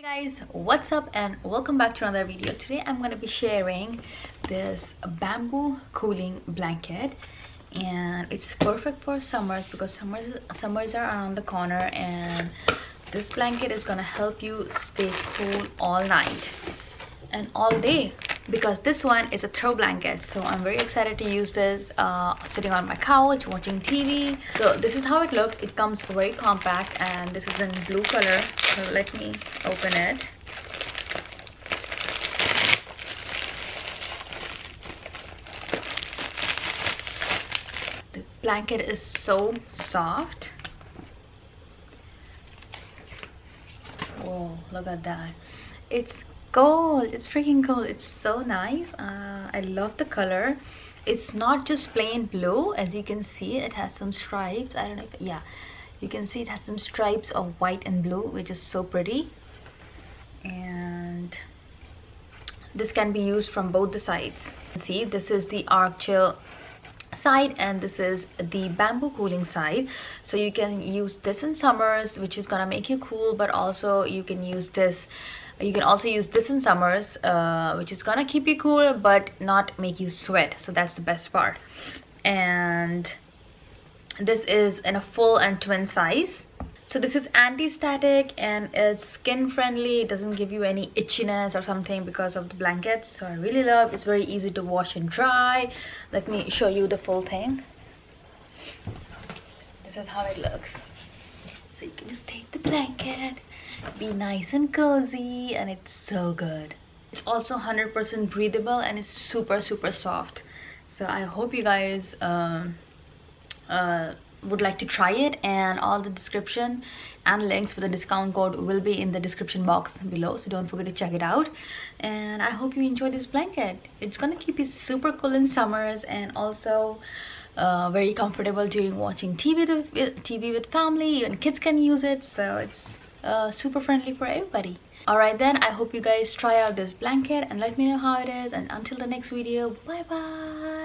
Guys, what's up and welcome back to another video. Today I'm going to be sharing this bamboo cooling blanket, and it's perfect for summers because summers are around the corner, and this blanket is going to help you stay cool all night and all day because this one is a throw blanket. So I'm very excited to use this sitting on my couch watching TV. So this is how it looks. It comes very compact and this is in blue color. So let me open it. The blanket is so soft. Whoa, look at that. It's gold. It's freaking gold. It's so nice. I love the color. It's not just plain blue. As you can see, it has some stripes. I don't know if, yeah, you can see it has some stripes of white and blue, which is so pretty. And this can be used from both the sides. See, this is the arc chill side and this is the bamboo cooling side. So you can use this in summers, which is gonna make you cool, but also you can use this. You can also use this in summers, which is gonna keep you cool but not make you sweat. So that's the best part. And this is in a full and twin size. So this is anti-static and it's skin friendly. It doesn't give you any itchiness or something because of the blankets. So I really love it. It's very easy to wash and dry. Let me show you the full thing. This is how it looks. So you can just take the blanket, be nice and cozy, and it's so good. It's also 100% breathable and it's super soft. So I hope you guys would like to try it, and all the description and links for the discount code will be in the description box below, so don't forget to check it out. And I hope you enjoy this blanket. It's gonna keep you super cool in summers and also very comfortable during watching TV with family. Even kids can use it, so it's super friendly for everybody. Alright then, I hope you guys try out this blanket and let me know how it is, and until the next video, bye bye.